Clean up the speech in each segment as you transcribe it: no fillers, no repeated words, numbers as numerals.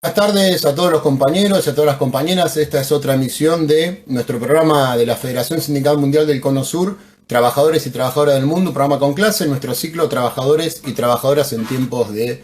Buenas tardes a todos los compañeros y a todas las compañeras. Esta es otra emisión de nuestro programa de la Federación Sindical Mundial del Cono Sur, Trabajadores y Trabajadoras del Mundo, un programa con clase, nuestro ciclo Trabajadores y Trabajadoras en tiempos de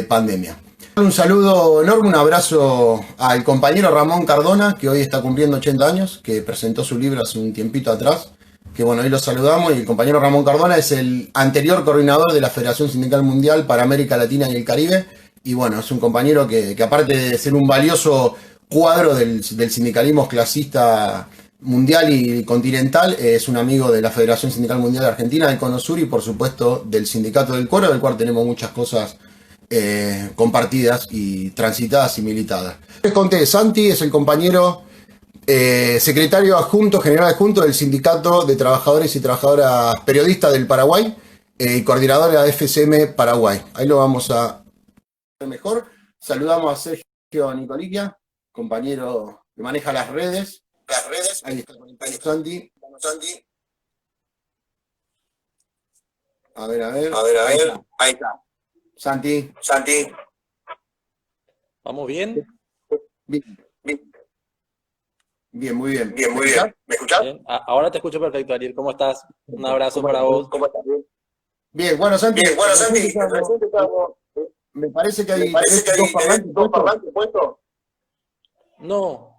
pandemia. Un saludo enorme, un abrazo al compañero Ramón Cardona, que hoy está cumpliendo 80 años, que presentó su libro hace un tiempito atrás. Que bueno, hoy lo saludamos y el compañero Ramón Cardona es el anterior coordinador de la Federación Sindical Mundial para América Latina y el Caribe. Y bueno, es un compañero que aparte de ser un valioso cuadro del sindicalismo clasista mundial y continental, es un amigo de la Federación Sindical Mundial de Argentina, del Cono Sur y por supuesto del Sindicato del Cuero, del cual tenemos muchas cosas compartidas y transitadas y militadas. Les conté, Santi es el compañero secretario adjunto, general adjunto del Sindicato de Trabajadores y Trabajadoras Periodistas del Paraguay y coordinador de la FCM Paraguay. Ahí lo vamos a ver mejor. Saludamos a Sergio Nicoliquia, compañero que maneja las redes. Ahí está conectado Santi. A ver. Ahí está. Santi. ¿Vamos bien? Bien, muy bien. ¿Me escuchás? Bien. Ahora te escucho perfecto, Ariel. ¿Cómo estás? Un abrazo para vos. ¿Cómo estás? Bien, bueno, Santi. Me parece que hay dos parlantes puestos. No.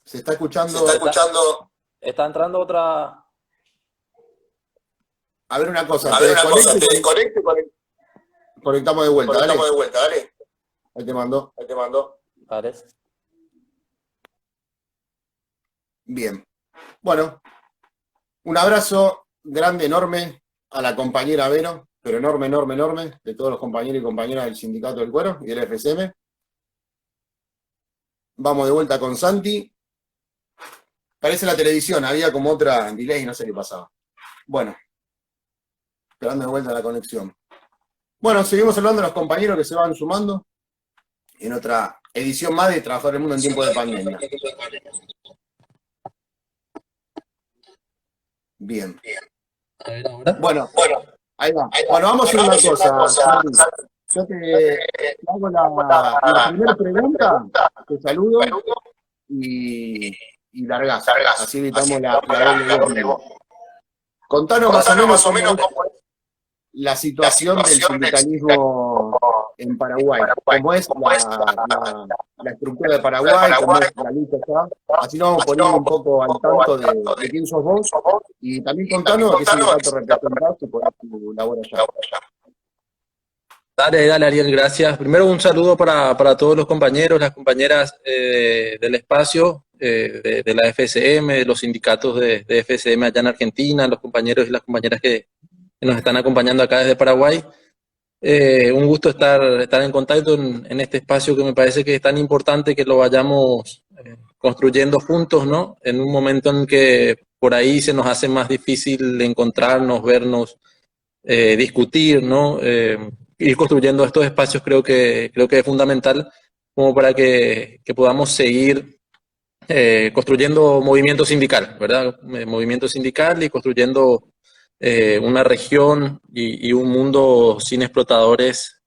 Se está escuchando. Está entrando otra. A ver una cosa, te desconecto y conectamos de vuelta, dale. Ahí te mando. Vale. Bien. Bueno, un abrazo grande, enorme a la compañera Vero, pero enorme, de todos los compañeros y compañeras del Sindicato del Cuero y del FCM. Vamos de vuelta con Santi. Parece la televisión, había como otra delay, no sé qué pasaba. Bueno, esperando de vuelta la conexión. Bueno, seguimos hablando de los compañeros que se van sumando en otra edición más de Trabajar el Mundo en tiempo de pandemia. Bien. A ver ahora. Bueno, ahí va. Bueno, vamos a hacer una cosa, Santi. Yo te hago la primera pregunta, te saludo y largás. Así evitamos la doble voz. Contanos más o menos cómo es la situación del sindicalismo en Paraguay. Cómo es la estructura de Paraguay, cómo es la lucha acá. Así nos vamos poniendo un poco al tanto de quién sos vos. Y también contanos a qué sindicato representás y por tu labor allá. Dale, Ariel, gracias. Primero un saludo para todos los compañeros, las compañeras del espacio, de la FCM, de los sindicatos de FCM allá en Argentina, los compañeros y las compañeras que nos están acompañando acá desde Paraguay. Un gusto estar en contacto en este espacio que me parece que es tan importante que lo vayamos construyendo juntos, ¿no? En un momento en que por ahí se nos hace más difícil encontrarnos, vernos, discutir, ¿no? Ir construyendo estos espacios creo que es fundamental como para que podamos seguir construyendo movimiento sindical, ¿verdad? Movimiento sindical y construyendo una región y un mundo sin explotadores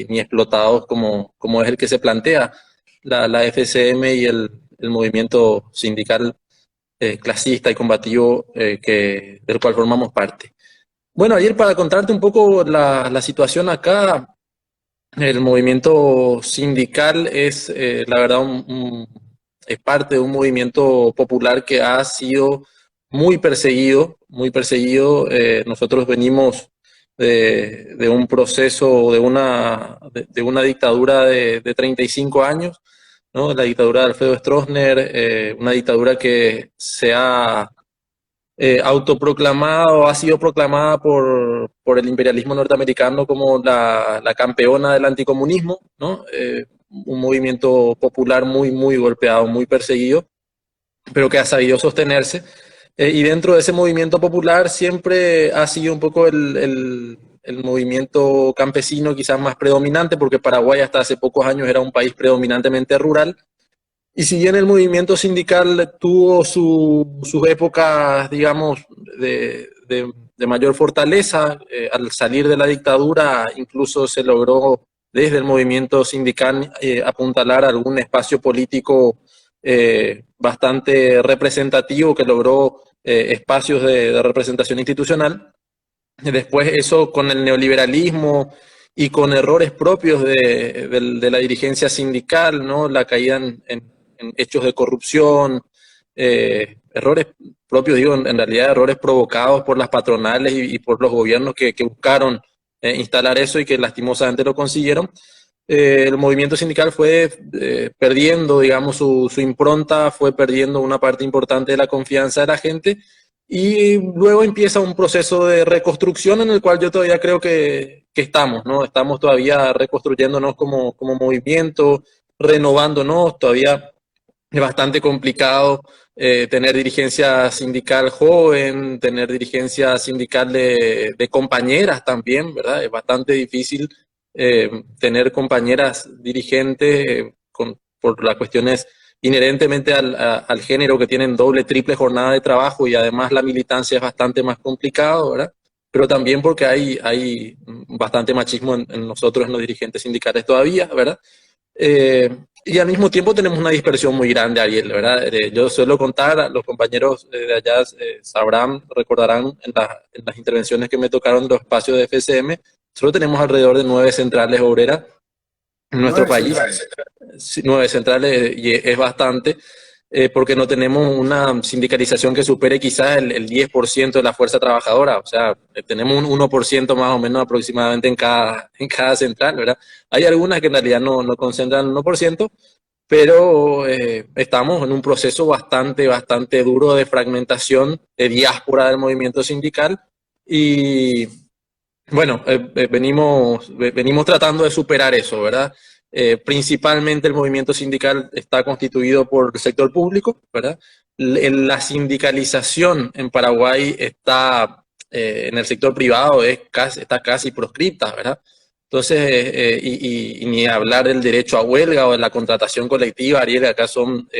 ni explotados como es el que se plantea la FCM y el movimiento sindical clasista y combativo del cual formamos parte. Bueno, ayer para contarte un poco la situación acá, el movimiento sindical es, la verdad, es parte de un movimiento popular que ha sido muy perseguido, muy perseguido. Nosotros venimos de un proceso, de una dictadura de 35 años, ¿no? La dictadura de Alfredo Stroessner, una dictadura que se ha autoproclamado, ha sido proclamada por el imperialismo norteamericano como la campeona del anticomunismo, ¿no? Un movimiento popular muy golpeado, muy perseguido, pero que ha sabido sostenerse. Y dentro de ese movimiento popular siempre ha sido un poco el movimiento campesino quizás más predominante, porque Paraguay hasta hace pocos años era un país predominantemente rural. Y si bien el movimiento sindical tuvo sus épocas, digamos, de mayor fortaleza, al salir de la dictadura incluso se logró desde el movimiento sindical apuntalar algún espacio político bastante representativo que logró espacios de representación institucional. Después eso con el neoliberalismo y con errores propios de la dirigencia sindical, ¿no? La caída en hechos de corrupción, errores propios, digo, en realidad errores provocados por las patronales y por los gobiernos que buscaron instalar eso y que lastimosamente lo consiguieron. El movimiento sindical fue perdiendo, digamos, su impronta, fue perdiendo una parte importante de la confianza de la gente y luego empieza un proceso de reconstrucción en el cual yo todavía creo que estamos, ¿no? Estamos todavía reconstruyéndonos como movimiento, renovándonos, todavía es bastante complicado tener dirigencia sindical joven, tener dirigencia sindical de compañeras también, ¿verdad? Es bastante difícil tener compañeras dirigentes por las cuestiones inherentemente al género que tienen doble, triple jornada de trabajo y además la militancia es bastante más complicado, ¿verdad? Pero también porque hay bastante machismo en nosotros, en los dirigentes sindicales todavía, ¿verdad? Y al mismo tiempo tenemos una dispersión muy grande, Ariel, ¿verdad? Yo suelo contar, los compañeros de allá sabrán, recordarán en las intervenciones que me tocaron en los espacios de FSM, solo tenemos alrededor de 9 centrales obreras en nuestro país. Sí, 9 centrales y es bastante, porque no tenemos una sindicalización que supere quizás el 10% de la fuerza trabajadora, o sea, tenemos un 1% más o menos aproximadamente en cada central, ¿verdad? Hay algunas que en realidad no concentran el 1%, pero estamos en un proceso bastante duro de fragmentación, de diáspora del movimiento sindical y bueno, venimos tratando de superar eso, ¿verdad? Principalmente el movimiento sindical está constituido por el sector público, ¿verdad? La sindicalización en Paraguay está en el sector privado está casi proscripta, ¿verdad? Entonces, y ni hablar del derecho a huelga o de la contratación colectiva, Ariel, acá son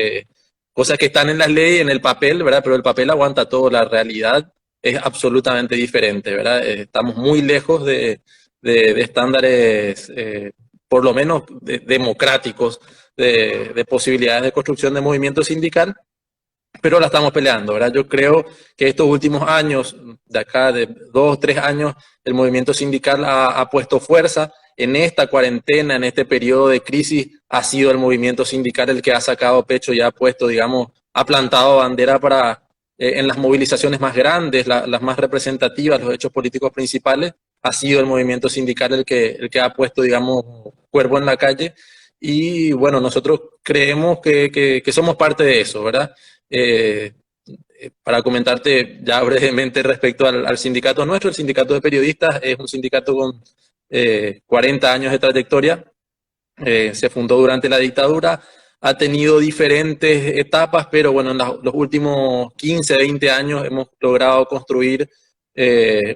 cosas que están en las leyes, en el papel, ¿verdad? Pero el papel aguanta todo, la realidad es absolutamente diferente, ¿verdad? Estamos muy lejos de estándares, por lo menos democráticos, de posibilidades de construcción de movimiento sindical, pero la estamos peleando, ¿verdad? Yo creo que estos últimos años, de acá de 2 3 años, el movimiento sindical ha puesto fuerza. En esta cuarentena, en este periodo de crisis, ha sido el movimiento sindical el que ha sacado pecho y ha puesto, digamos, ha plantado bandera para en las movilizaciones más grandes, las más representativas, los hechos políticos principales, ha sido el movimiento sindical el que ha puesto, digamos, cuerpo en la calle. Y bueno, nosotros creemos que somos parte de eso, ¿verdad? Eh, para comentarte ya brevemente respecto al sindicato nuestro, el sindicato de periodistas es un sindicato con 40 años de trayectoria, se fundó durante la dictadura, ha tenido diferentes etapas, pero bueno, en los últimos 15, 20 años hemos logrado construir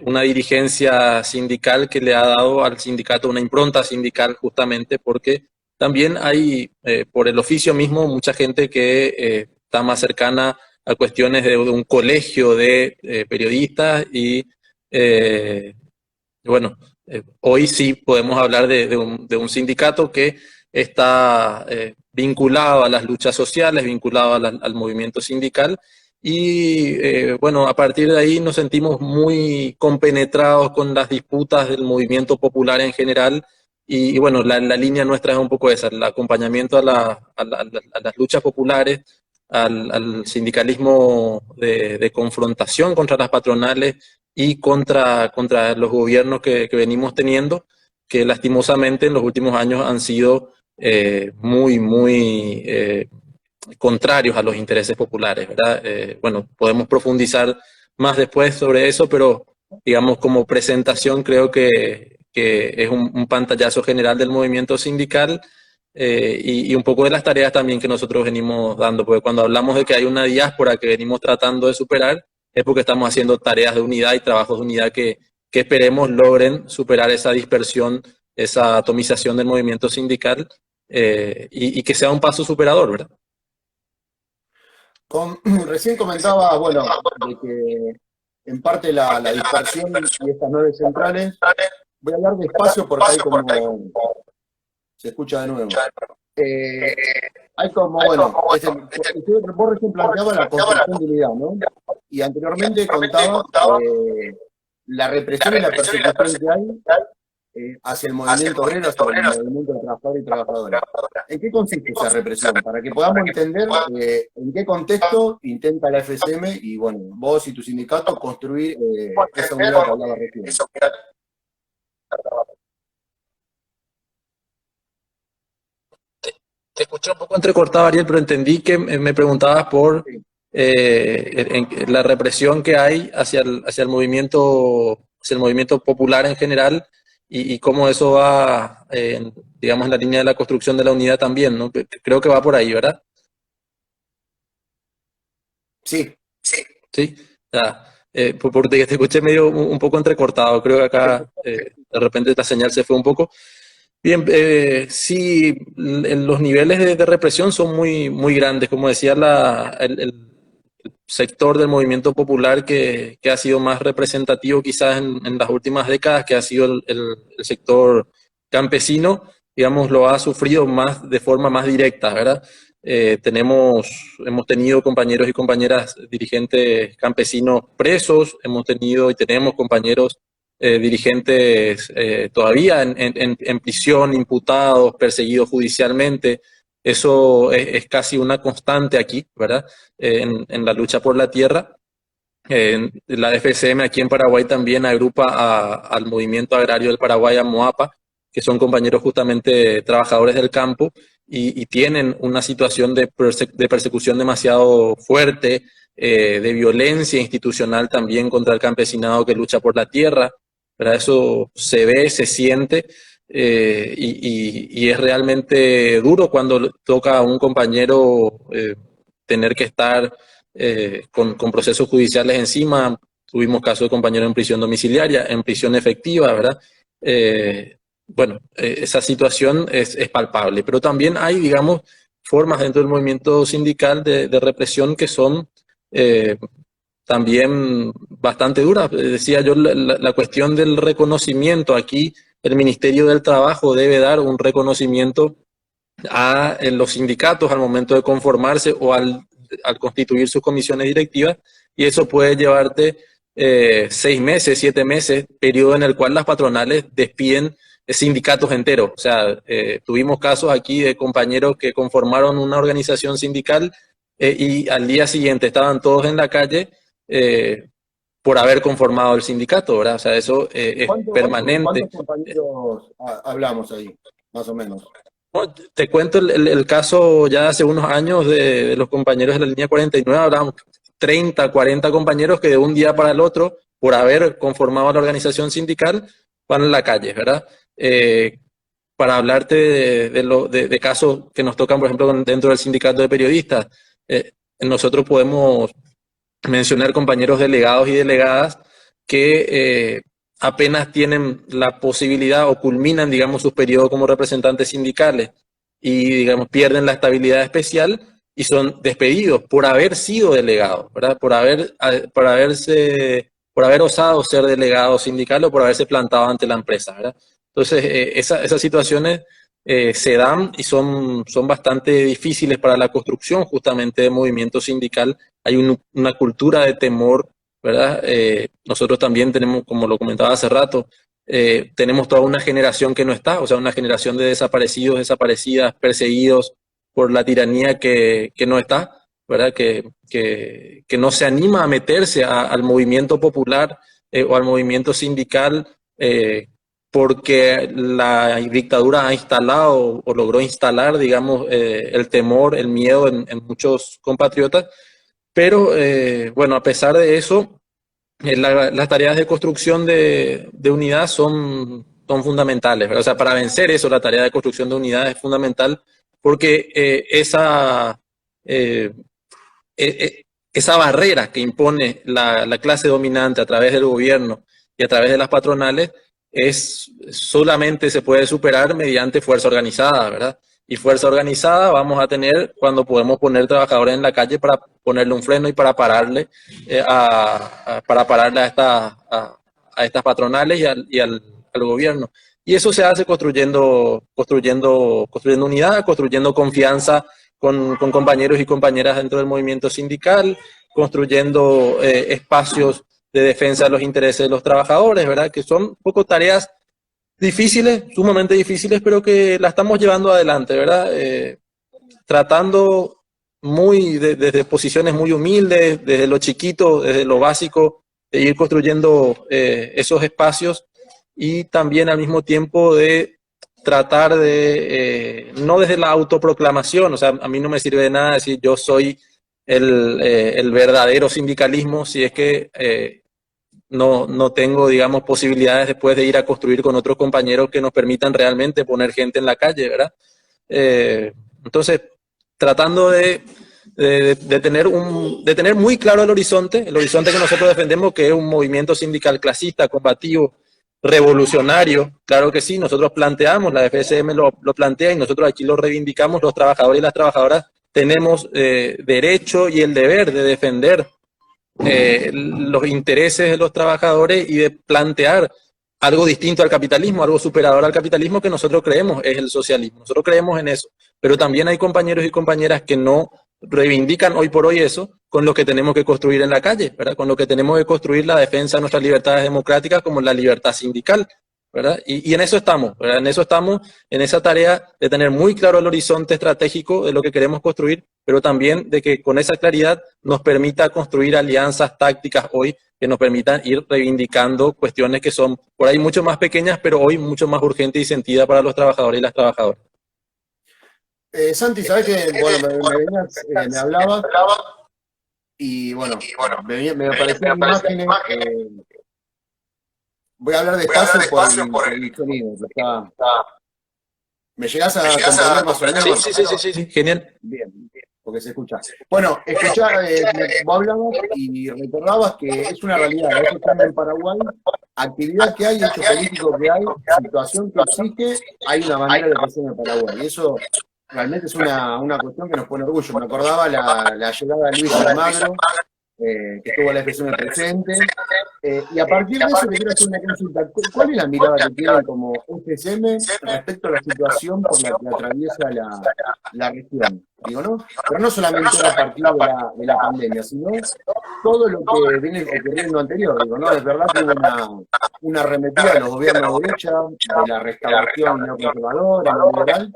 una dirigencia sindical que le ha dado al sindicato una impronta sindical justamente porque también hay, por el oficio mismo, mucha gente que está más cercana a cuestiones de un colegio de periodistas y bueno, hoy sí podemos hablar de un sindicato que está vinculado a las luchas sociales, vinculado al movimiento sindical y bueno, a partir de ahí nos sentimos muy compenetrados con las disputas del movimiento popular en general y bueno, la línea nuestra es un poco esa, el acompañamiento a las luchas populares, al sindicalismo de confrontación contra las patronales y contra los gobiernos que venimos teniendo, que lastimosamente en los últimos años han sido muy contrarios a los intereses populares, ¿verdad? Bueno, podemos profundizar más después sobre eso, pero digamos como presentación creo que es un pantallazo general del movimiento sindical y un poco de las tareas también que nosotros venimos dando, porque cuando hablamos de que hay una diáspora que venimos tratando de superar, es porque estamos haciendo tareas de unidad y trabajos de unidad que esperemos logren superar esa dispersión, esa atomización del movimiento sindical y que sea un paso superador, ¿verdad? Recién comentaba, bueno, de que en parte la dispersión y estas 9 centrales, voy a hablar despacio porque hay como Se escucha de nuevo. Eh, Hay como, bueno, vos recién planteabas la construcción de unidad, ¿no? Y anteriormente contaba la represión y la persecución que hay hacia el movimiento obrero, hacia el movimiento de trabajadores y trabajadoras. ¿En qué consiste esa represión? Para que podamos entender en qué contexto intenta la FSM y, bueno, vos y tu sindicato construir esa unidad que hablaba recién. Te escuché un poco entrecortado, Ariel, pero entendí que me preguntabas por la represión que hay hacia el movimiento popular en general y cómo eso va, digamos, en la línea de la construcción de la unidad también, ¿no? Creo que va por ahí, ¿verdad? Sí. Sí. Ya. Porque te escuché medio un poco entrecortado, creo que acá de repente la señal se fue un poco. Bien, sí, los niveles de represión son muy, muy grandes. Como decía, el sector del movimiento popular que ha sido más representativo quizás en las últimas décadas, que ha sido el sector campesino, digamos, lo ha sufrido más de forma más directa, ¿verdad? Hemos tenido compañeros y compañeras dirigentes campesinos presos, hemos tenido y tenemos compañeros dirigentes todavía en prisión, imputados, perseguidos judicialmente. Eso es casi una constante aquí, ¿verdad? En la lucha por la tierra. La FSM aquí en Paraguay también agrupa al movimiento agrario del Paraguay, a MOAPA, que son compañeros justamente trabajadores del campo y tienen una situación de persecución demasiado fuerte, de violencia institucional también contra el campesinado que lucha por la tierra, ¿verdad? Eso se ve, se siente y es realmente duro cuando toca a un compañero tener que estar con procesos judiciales encima. Tuvimos casos de compañeros en prisión domiciliaria, en prisión efectiva, ¿verdad? Bueno, esa situación es palpable, pero también hay, digamos, formas dentro del movimiento sindical de represión que son también bastante duras. Decía yo, la cuestión del reconocimiento aquí, el Ministerio del Trabajo debe dar un reconocimiento a los sindicatos al momento de conformarse o al constituir sus comisiones directivas, y eso puede llevarte 6 meses, 7 meses, periodo en el cual las patronales despiden sindicatos enteros. O sea, tuvimos casos aquí de compañeros que conformaron una organización sindical y al día siguiente estaban todos en la calle por haber conformado el sindicato, ¿verdad? O sea, eso es permanente. ¿Cuántos compañeros hablamos ahí, más o menos? Bueno, te cuento el caso ya hace unos años de los compañeros de la línea 49, hablábamos 30, 40 compañeros que de un día para el otro, por haber conformado la organización sindical, van a la calle, ¿verdad? Para hablarte de casos que nos tocan, por ejemplo, dentro del sindicato de periodistas, nosotros podemos mencionar compañeros delegados y delegadas que apenas tienen la posibilidad o culminan, digamos, sus periodos como representantes sindicales y, digamos, pierden la estabilidad especial y son despedidos por haber sido delegados, ¿verdad? Por haber osado ser delegado sindical o por haberse plantado ante la empresa, ¿verdad? Entonces, esas situaciones se dan y son bastante difíciles para la construcción justamente de movimiento sindical. Hay una cultura de temor, ¿verdad? Nosotros también tenemos, como lo comentaba hace rato, tenemos toda una generación que no está, o sea, una generación de desaparecidos, desaparecidas, perseguidos por la tiranía que no está, ¿verdad? Que no se anima a meterse al movimiento popular o al movimiento sindical porque la dictadura ha instalado o logró instalar, digamos, el temor, el miedo en muchos compatriotas. Pero, bueno, a pesar de eso, las tareas de construcción de unidad son fundamentales, ¿verdad? O sea, para vencer eso, la tarea de construcción de unidad es fundamental porque eh, esa barrera que impone la clase dominante a través del gobierno y a través de las patronales solamente se puede superar mediante fuerza organizada, ¿verdad? Y fuerza organizada vamos a tener cuando podemos poner trabajadores en la calle para ponerle un freno y para pararle a estas patronales y al gobierno. y eso se hace construyendo unidad, construyendo confianza con compañeros y compañeras dentro del movimiento sindical, construyendo espacios de defensa de los intereses de los trabajadores, ¿verdad? Que son un poco tareas difíciles, sumamente difíciles, pero que la estamos llevando adelante, ¿verdad? Tratando desde posiciones muy humildes, desde lo chiquito, desde lo básico, de ir construyendo esos espacios y también al mismo tiempo de tratar de, no desde la autoproclamación, o sea, a mí no me sirve de nada decir yo soy el verdadero sindicalismo si es que no tengo, digamos, posibilidades después de ir a construir con otros compañeros que nos permitan realmente poner gente en la calle, ¿verdad? Entonces, tratando de tener muy claro el horizonte que nosotros defendemos, que es un movimiento sindical clasista, combativo, revolucionario. Claro que sí, nosotros planteamos, la FSM lo plantea y nosotros aquí lo reivindicamos, los trabajadores y las trabajadoras tenemos derecho y el deber de defender los intereses de los trabajadores y de plantear algo distinto al capitalismo, algo superador al capitalismo que nosotros creemos es el socialismo. Nosotros creemos en eso, pero también hay compañeros y compañeras que no reivindican hoy por hoy eso con lo que tenemos que construir en la calle, ¿verdad? Con lo que tenemos que construir la defensa de nuestras libertades democráticas como la libertad sindical, ¿verdad? Y en eso estamos, ¿verdad? En eso estamos, en esa tarea de tener muy claro el horizonte estratégico de lo que queremos construir, pero también de que con esa claridad nos permita construir alianzas tácticas hoy que nos permitan ir reivindicando cuestiones que son por ahí mucho más pequeñas, pero hoy mucho más urgentes y sentidas para los trabajadores y las trabajadoras. Santi, sabes que, bueno, me hablabas y bueno, me aparecieron imágenes. Voy a hablar despacio por el sonido. ¿Me llegás a comprender más o menos? Sí, genial. Bien, porque se escucha. Bueno, vos hablabas y recordabas que es una realidad. Eso está en Paraguay, actividad que hay, hecho político que hay, situación que existe, hay una manera de crecer en Paraguay. Y eso realmente es una cuestión que nos pone orgullo. Me acordaba la llegada de Luis Almagro, que estuvo en la FSM presente, y a partir de eso te quiero hacer una consulta. ¿Cuál es la mirada que tienen como FSM respecto a la situación por la que atraviesa la región? Digo, ¿no? Pero no solamente a partir de la pandemia, sino todo lo que viene ocurriendo anterior. Digo, ¿no? Es verdad que hubo una arremetida de los gobiernos de derecha, de la restauración neoconservadora, neoliberal.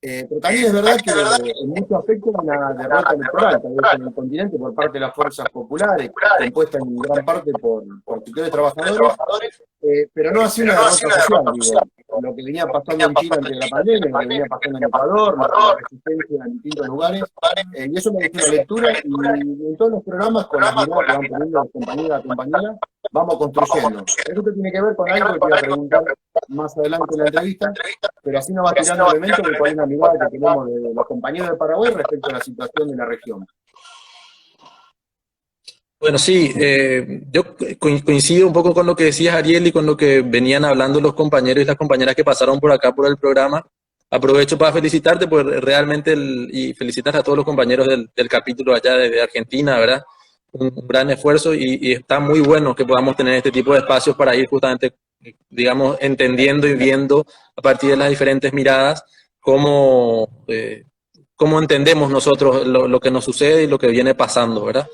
Pero también es verdad que en muchos aspectos una derrota electoral, tal vez en el continente, por parte de las fuerzas populares, compuesta en gran parte por sectores trabajadores, pero no así una derrota social, digo, lo que venía pasando en Chile antes de la pandemia, lo que venía pasando en Ecuador, la resistencia en distintos lugares, y eso me dejó una lectura, y en todos los programas, con las miradas que van poniendo los compañeros a compañera, vamos construyendo. Eso tiene que ver con algo que te voy a preguntar más adelante en la entrevista, pero así nos va tirando elementos de cuál es la mirada que tenemos de los compañeros de Paraguay respecto a la situación de la región. Bueno, sí, yo coincido un poco con lo que decías, Ariel, y con lo que venían hablando los compañeros y las compañeras que pasaron por acá por el programa. Aprovecho para felicitarte realmente y felicitar a todos los compañeros del capítulo allá de Argentina, ¿verdad? Un gran esfuerzo y está muy bueno que podamos tener este tipo de espacios para ir justamente, digamos, entendiendo y viendo a partir de las diferentes miradas cómo entendemos nosotros lo que nos sucede y lo que viene pasando, ¿verdad?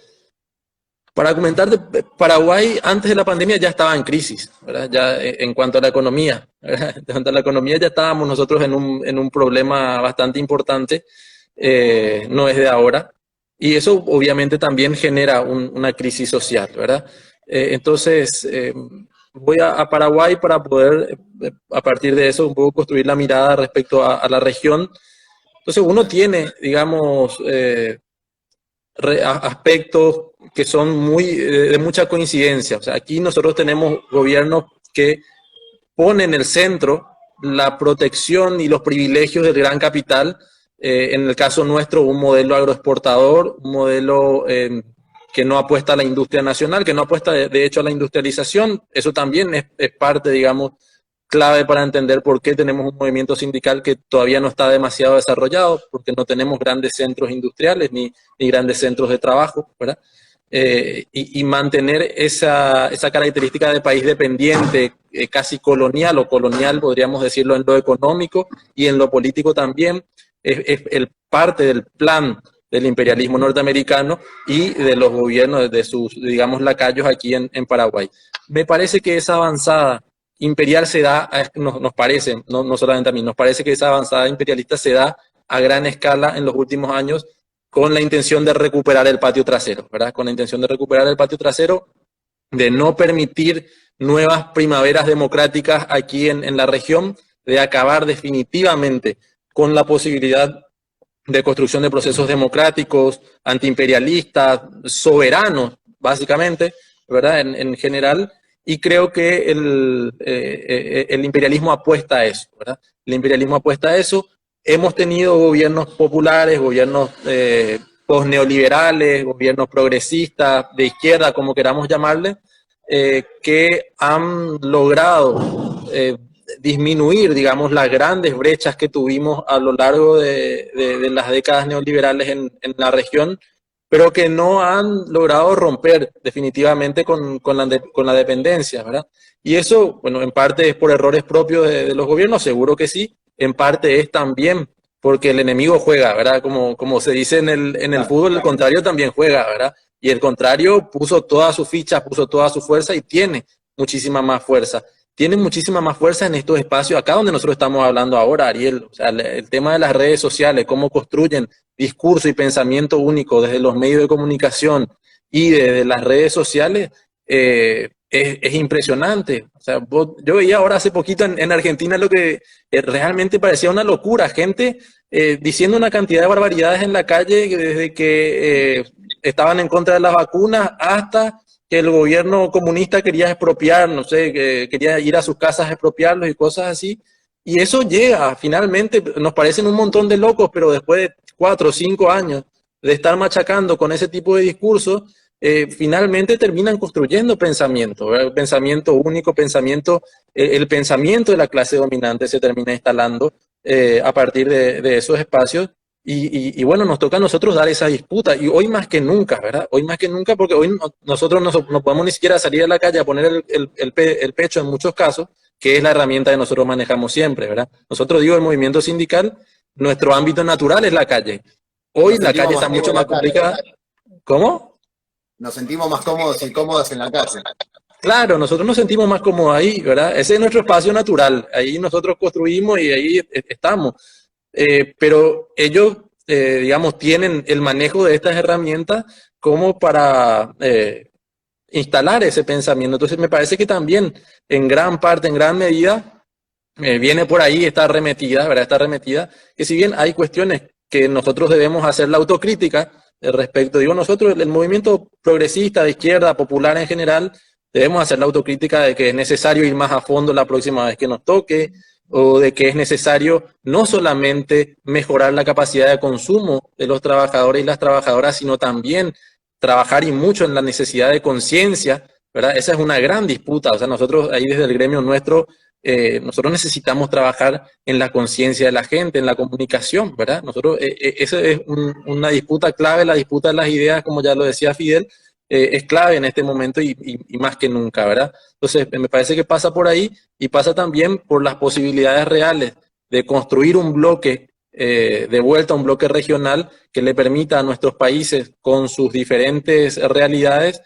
Para comentarte, Paraguay antes de la pandemia ya estaba en crisis, ¿verdad? Ya en cuanto a la economía, ¿verdad? En cuanto a la economía ya estábamos nosotros en un problema bastante importante, no es de ahora, y eso obviamente también genera una crisis social, ¿verdad? Entonces, voy a Paraguay para poder, a partir de eso, un poco construir la mirada respecto a la región. Entonces, uno tiene, digamos, aspectos que son de mucha coincidencia. O sea, aquí nosotros tenemos gobiernos que ponen en el centro la protección y los privilegios del gran capital. En el caso nuestro, un modelo agroexportador, un modelo que no apuesta a la industria nacional, que no apuesta de hecho a la industrialización. Eso también es parte, digamos, clave para entender por qué tenemos un movimiento sindical que todavía no está demasiado desarrollado, porque no tenemos grandes centros industriales ni grandes centros de trabajo, ¿verdad? y mantener esa característica de país dependiente, casi colonial o colonial, podríamos decirlo, en lo económico y en lo político también, es parte del plan del imperialismo norteamericano y de los gobiernos, de sus, digamos, lacayos aquí en Paraguay. Me parece que esa avanzada imperial se da, nos parece, no solamente a mí, nos parece que esa avanzada imperialista se da a gran escala en los últimos años con la intención de recuperar el patio trasero, ¿verdad? Con la intención de recuperar el patio trasero, de no permitir nuevas primaveras democráticas aquí en la región, de acabar definitivamente con la posibilidad de construcción de procesos democráticos, antiimperialistas, soberanos, básicamente, ¿verdad? En general, y creo que el imperialismo apuesta a eso, ¿verdad? El imperialismo apuesta a eso. Hemos tenido gobiernos populares, gobiernos post-neoliberales, gobiernos progresistas, de izquierda, como queramos llamarle, que han logrado disminuir, digamos, las grandes brechas que tuvimos a lo largo de las décadas neoliberales en la región, pero que no han logrado romper definitivamente con la dependencia, ¿verdad? Y eso, bueno, en parte es por errores propios de los gobiernos, seguro que sí, en parte es también porque el enemigo juega, ¿verdad? Como se dice en el fútbol, el contrario también juega, ¿verdad? Y el contrario puso todas sus fichas, puso toda su fuerza y tiene muchísima más fuerza. Tiene muchísima más fuerza en estos espacios, acá donde nosotros estamos hablando ahora, Ariel. O sea, el tema de las redes sociales, cómo construyen discurso y pensamiento único desde los medios de comunicación y desde las redes sociales, es impresionante. O sea, yo veía ahora hace poquito en Argentina lo que realmente parecía una locura, gente diciendo una cantidad de barbaridades en la calle desde que estaban en contra de las vacunas hasta que el gobierno comunista quería expropiar, no sé, que quería ir a sus casas a expropiarlos y cosas así. Y eso llega, finalmente, nos parecen un montón de locos, pero después de 4 o 5 años de estar machacando con ese tipo de discursos, finalmente terminan construyendo pensamiento, ¿verdad? Pensamiento único, pensamiento, el pensamiento de la clase dominante se termina instalando a partir de esos espacios. Y bueno, nos toca a nosotros dar esa disputa, y hoy más que nunca, ¿verdad? Hoy más que nunca, porque hoy nosotros no podemos ni siquiera salir a la calle a poner el pecho en muchos casos, que es la herramienta que nosotros manejamos siempre, ¿verdad? Nosotros, digo, el movimiento sindical, nuestro ámbito natural es la calle. Hoy la calle está mucho más complicada. ¿Cómo? Nos sentimos más cómodos y cómodas en la calle. Claro, nosotros nos sentimos más cómodos ahí, ¿verdad? Ese es nuestro espacio natural, ahí nosotros construimos y ahí estamos. Pero ellos, digamos, tienen el manejo de estas herramientas como para instalar ese pensamiento. Entonces, me parece que también, en gran parte, en gran medida, viene por ahí esta arremetida, ¿verdad? Esta arremetida, que si bien hay cuestiones que nosotros debemos hacer la autocrítica respecto, digo nosotros, el movimiento progresista, de izquierda, popular en general, debemos hacer la autocrítica de que es necesario ir más a fondo la próxima vez que nos toque, o de que es necesario no solamente mejorar la capacidad de consumo de los trabajadores y las trabajadoras, sino también trabajar y mucho en la necesidad de conciencia, ¿verdad? Esa es una gran disputa. O sea, nosotros ahí desde el gremio nuestro, nosotros necesitamos trabajar en la conciencia de la gente, en la comunicación, ¿verdad? Nosotros, esa es una disputa clave, la disputa de las ideas, como ya lo decía Fidel, es clave en este momento y más que nunca, ¿verdad? Entonces, me parece que pasa por ahí y pasa también por las posibilidades reales de construir un bloque, de vuelta a un bloque regional que le permita a nuestros países, con sus diferentes realidades,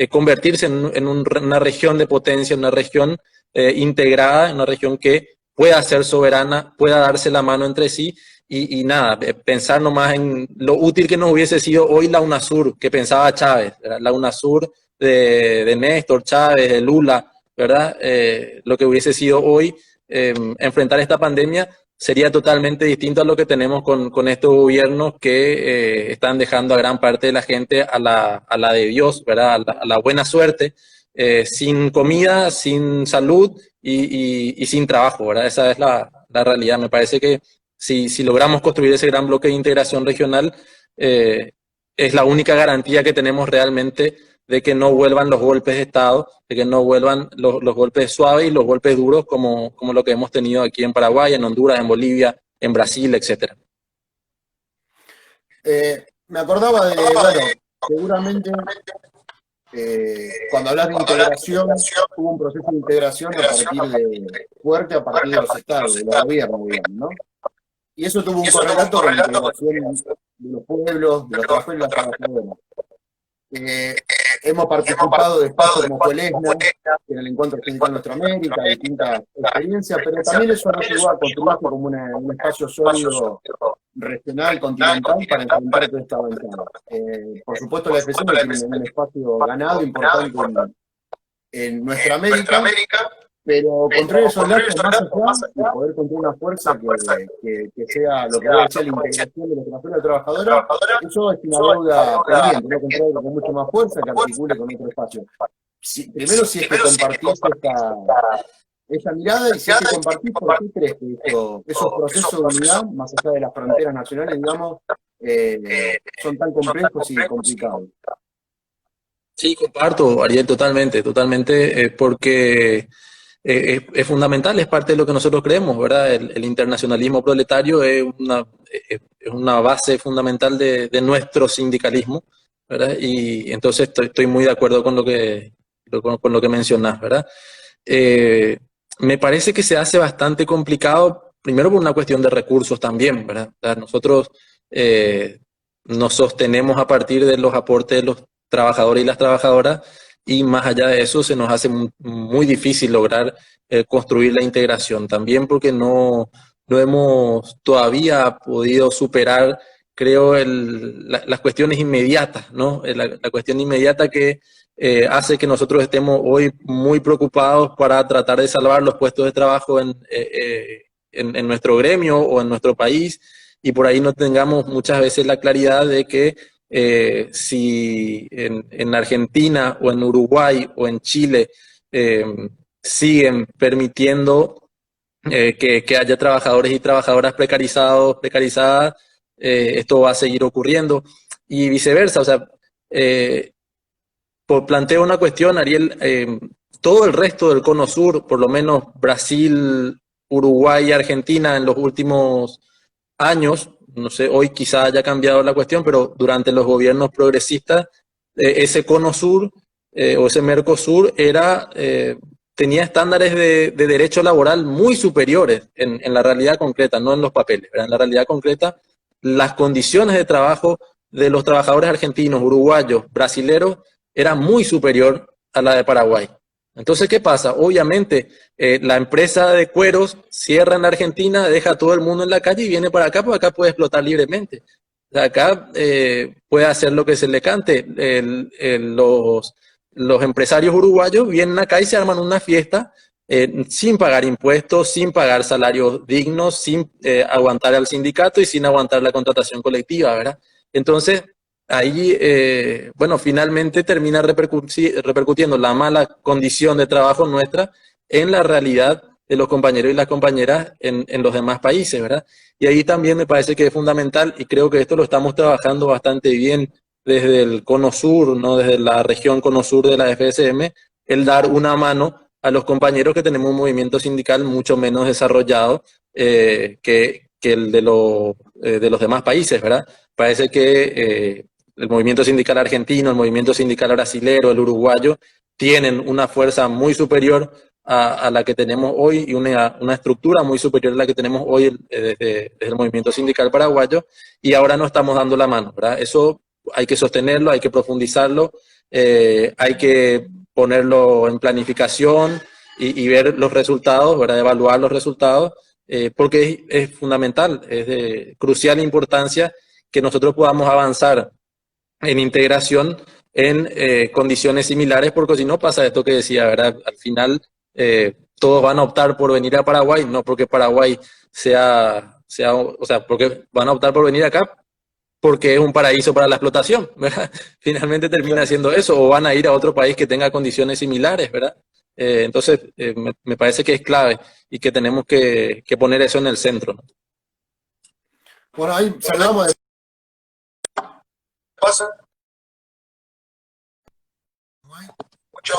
convertirse en una región de potencia, una región integrada, una región que pueda ser soberana, pueda darse la mano entre sí y nada, pensar nomás en lo útil que nos hubiese sido hoy la UNASUR, que pensaba Chávez, ¿verdad? La UNASUR de Néstor, Chávez, de Lula, ¿verdad? Lo que hubiese sido hoy enfrentar esta pandemia sería totalmente distinto a lo que tenemos con estos gobiernos que están dejando a gran parte de la gente a la de Dios, ¿verdad? A la buena suerte, sin comida, sin salud y sin trabajo, ¿verdad? Esa es la realidad. Me parece que si logramos construir ese gran bloque de integración regional, es la única garantía que tenemos realmente de que no vuelvan los golpes de Estado, de que no vuelvan los golpes suaves y los golpes duros como lo que hemos tenido aquí en Paraguay, en Honduras, en Bolivia, en Brasil, etc. Me acordaba de, bueno, seguramente Cuando hablas de integración, hubo un proceso de integración fuerte a partir de los estados, de los gobiernos, digamos, ¿no? Y eso tuvo un correlato con la integración de los pueblos, de los trabajadores y las trabajadoras. Hemos participado de espacios como fue el ESNA, en el Encuentro Sindical Nuestra-América, distintas experiencias, pero también eso nos ayudó a construirse como un espacio sólido, regional, continental, para enfrentar toda esta avanzada. Por supuesto, la FCM tiene un espacio ganado importante en Nuestra América, pero construir esos lazos más allá y poder construir una fuerza que sea lo que voy a decir, la integración de los trabajadores y trabajadoras, eso es una deuda pendiente, no construirlo con mucho más fuerza que articule con otro espacio. Primero, si es que compartís esa mirada, y si es que compartís, ¿por qué crees que esos procesos de unidad, más allá de las fronteras nacionales, digamos, son tan complejos y complicados? Sí, comparto, Ariel, totalmente, porque es fundamental, es parte de lo que nosotros creemos, ¿verdad? El internacionalismo proletario es una base fundamental de nuestro sindicalismo, ¿verdad? Y entonces estoy muy de acuerdo con con lo que mencionás, ¿verdad? Me parece que se hace bastante complicado, primero por una cuestión de recursos también, ¿verdad? O sea, nosotros nos sostenemos a partir de los aportes de los trabajadores y las trabajadoras, y más allá de eso se nos hace muy difícil lograr construir la integración, también porque no hemos todavía podido superar, creo, las cuestiones inmediatas, ¿no? La cuestión inmediata que hace que nosotros estemos hoy muy preocupados para tratar de salvar los puestos de trabajo en nuestro gremio o en nuestro país, y por ahí no tengamos muchas veces la claridad de que si en Argentina o en Uruguay o en Chile eh, siguen permitiendo que haya trabajadores y trabajadoras precarizadas, esto va a seguir ocurriendo, y viceversa. O sea, planteo una cuestión, Ariel. Todo el resto del Cono Sur, por lo menos Brasil, Uruguay y Argentina, en los últimos años, no sé, hoy quizá haya cambiado la cuestión, pero durante los gobiernos progresistas, ese Cono Sur o ese Mercosur tenía estándares de derecho laboral muy superiores en la realidad concreta, no en los papeles, ¿verdad? En la realidad concreta, las condiciones de trabajo de los trabajadores argentinos, uruguayos, brasileros, era muy superior a la de Paraguay. Entonces, ¿qué pasa? Obviamente, la empresa de cueros cierra en la Argentina, deja a todo el mundo en la calle y viene para acá, porque acá puede explotar libremente. O sea, acá puede hacer lo que se le cante. Los empresarios uruguayos vienen acá y se arman una fiesta sin pagar impuestos, sin pagar salarios dignos, sin aguantar al sindicato y sin aguantar la contratación colectiva, ¿verdad? Entonces, ahí, bueno, finalmente termina repercutiendo la mala condición de trabajo nuestra en la realidad de los compañeros y las compañeras en los demás países, ¿verdad? Y ahí también me parece que es fundamental, y creo que esto lo estamos trabajando bastante bien desde el Cono Sur, ¿no? Desde la región Cono Sur de la FSM, el dar una mano a los compañeros que tenemos un movimiento sindical mucho menos desarrollado que el de los demás países, ¿verdad? Parece que el movimiento sindical argentino, el movimiento sindical brasilero, el uruguayo, tienen una fuerza muy superior a la que tenemos hoy, y una estructura muy superior a la que tenemos hoy desde el movimiento sindical paraguayo, y ahora no estamos dando la mano, ¿verdad? Eso hay que sostenerlo, hay que profundizarlo, hay que ponerlo en planificación y ver los resultados, ¿verdad? Evaluar los resultados, porque es fundamental, es de crucial importancia que nosotros podamos avanzar en integración en condiciones similares, porque si no pasa esto que decía, ¿verdad? Al final todos van a optar por venir a Paraguay, no porque Paraguay o sea, porque van a optar por venir acá porque es un paraíso para la explotación, ¿verdad? Finalmente termina siendo eso, o van a ir a otro país que tenga condiciones similares, ¿verdad? Entonces, me parece que es clave y que tenemos que poner eso en el centro, ¿no? Bueno, ahí saludamos de Pasa mucho.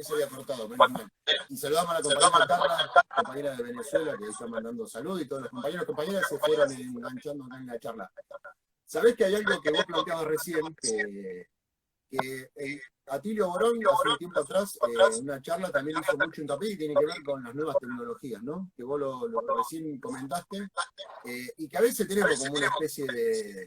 se había cortado, menos mal. Y saludamos a la compañera Carla, compañera de Venezuela, que está mandando saludos, y todos los compañeros y compañeras se fueron enganchando acá en la charla. Sabés que hay algo que vos planteabas recién, que que Atilio Borón hace un tiempo atrás, en una charla también hizo mucho hincapié y tiene que ver con las nuevas tecnologías, ¿no? Que vos lo recién comentaste, y que a veces tenemos como una especie de...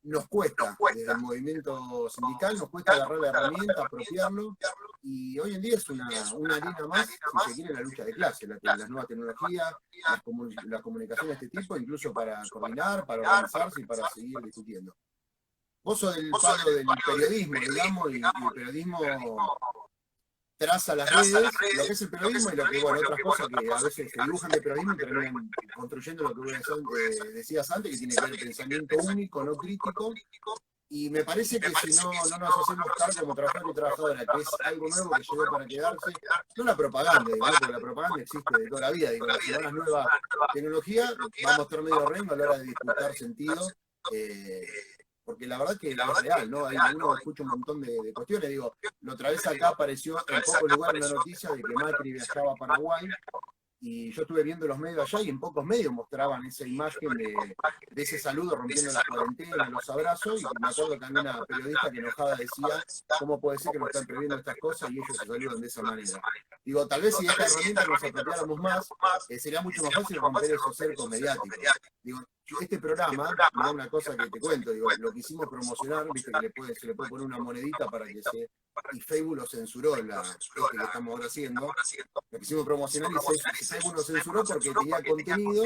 Nos cuesta, desde el movimiento sindical, nos cuesta agarrar la herramienta, apropiarlo, y hoy en día es una arena más, si se quiere, en la lucha de clase, las nuevas tecnologías, las comunicaciones de este tipo, incluso para coordinar, para organizarse y para seguir discutiendo. Vos sos del palo del periodismo, digamos, y el periodismo traza las redes, lo que es el periodismo y lo que, bueno, otras cosas que a veces se dibujan de periodismo y terminan construyendo lo que vos decías antes, que tiene que ver el pensamiento único, no crítico. Y me parece que si no nos hacemos cargo como trabajador y trabajadora, que es algo nuevo que llegó para quedarse, no la propaganda, digo, porque la propaganda existe de toda la vida, digo, si van las nuevas tecnologías, vamos a estar medio rengo a la hora de disputar sentido, porque la verdad que es real, ¿no? Uno escucha un montón de cuestiones, digo, la otra vez acá apareció en pocos lugares una noticia de que Macri viajaba a Paraguay, y yo estuve viendo los medios allá y en pocos medios mostraban esa imagen de ese saludo rompiendo la cuarentena, los abrazos, y me acuerdo también una periodista que enojada decía, ¿cómo puede ser que nos están prohibiendo estas cosas y ellos se saludan de esa manera? Digo, tal vez si esta herramienta nos apropiáramos más, sería mucho más fácil romper esos cercos mediáticos. Digo, este programa, mirá una cosa que te cuento, digo, lo quisimos promocionar, viste que se le puede poner una monedita para que y Facebook lo censuró, que estamos ahora haciendo, lo quisimos promocionar y Facebook lo censuró porque tenía contenido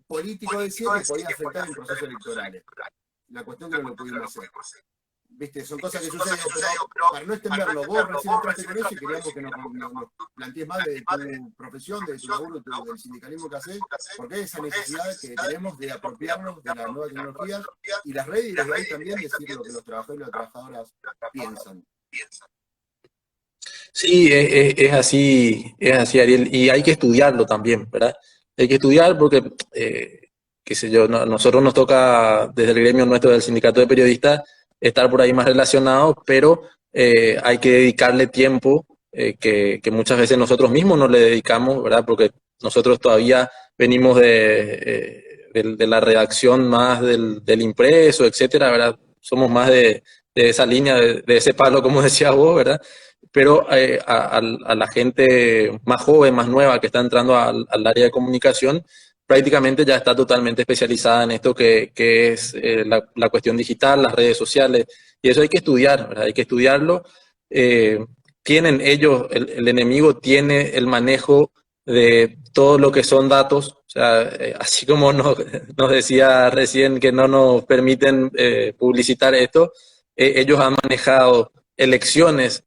político, decía, que podía afectar en procesos electorales. La cuestión que no lo pudimos hacer. Viste, son cosas que suceden, pero para no extenderlo, vos recién entraste con eso y queríamos que nos plantees más de tu profesión, de tu laburo, del sindicalismo que haces, porque hay esa necesidad que tenemos de apropiarnos de las nuevas tecnologías y las redes, y desde ahí también decir lo que los trabajadores y las trabajadoras piensan. Sí, es así, Ariel, y hay que estudiarlo también, ¿verdad? Hay que estudiar porque, qué sé yo, nosotros nos toca, desde el gremio nuestro del sindicato de periodistas, estar por ahí más relacionados, pero hay que dedicarle tiempo que muchas veces nosotros mismos no le dedicamos, ¿verdad? Porque nosotros todavía venimos de la redacción más del impreso, etcétera, ¿verdad? Somos más de esa línea, de ese palo, como decías vos, ¿verdad? Pero a la gente más joven, más nueva, que está entrando al área de comunicación, prácticamente ya está totalmente especializada en esto que es la cuestión digital, las redes sociales, y eso hay que estudiar, ¿verdad? Hay que estudiarlo. Tienen ellos, el enemigo tiene el manejo de todo lo que son datos, o sea, así como nos decía recién que no nos permiten publicitar esto, ellos han manejado elecciones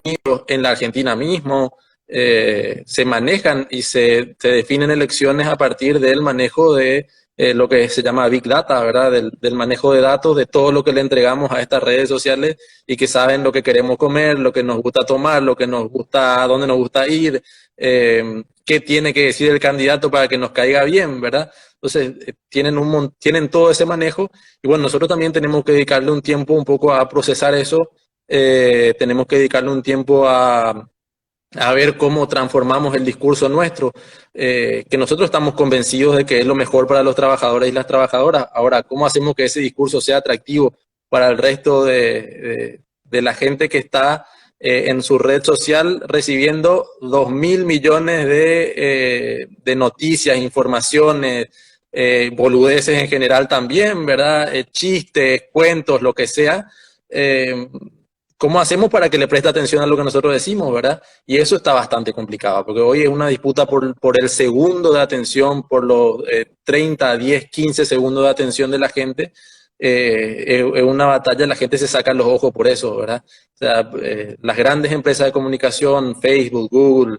en la Argentina mismo, se manejan y se definen elecciones a partir del manejo de lo que se llama Big Data, ¿verdad? Del manejo de datos, de todo lo que le entregamos a estas redes sociales y que saben lo que queremos comer, lo que nos gusta tomar, lo que nos gusta, a dónde nos gusta ir, qué tiene que decir el candidato para que nos caiga bien, ¿verdad? Entonces, tienen todo ese manejo y bueno, nosotros también tenemos que dedicarle un tiempo un poco a procesar eso. Tenemos que dedicarle un tiempo a ver cómo transformamos el discurso nuestro, que nosotros estamos convencidos de que es lo mejor para los trabajadores y las trabajadoras. Ahora, ¿cómo hacemos que ese discurso sea atractivo para el resto de la gente que está en su red social recibiendo 2.000 millones de noticias, informaciones, boludeces en general también, ¿verdad? Chistes, cuentos, lo que sea. ¿Cómo hacemos para que le preste atención a lo que nosotros decimos, verdad? Y eso está bastante complicado, porque hoy es una disputa por el segundo de atención, por los 30, 10, 15 segundos de atención de la gente. Es una batalla, la gente se saca los ojos por eso, ¿verdad? O sea, las grandes empresas de comunicación, Facebook, Google,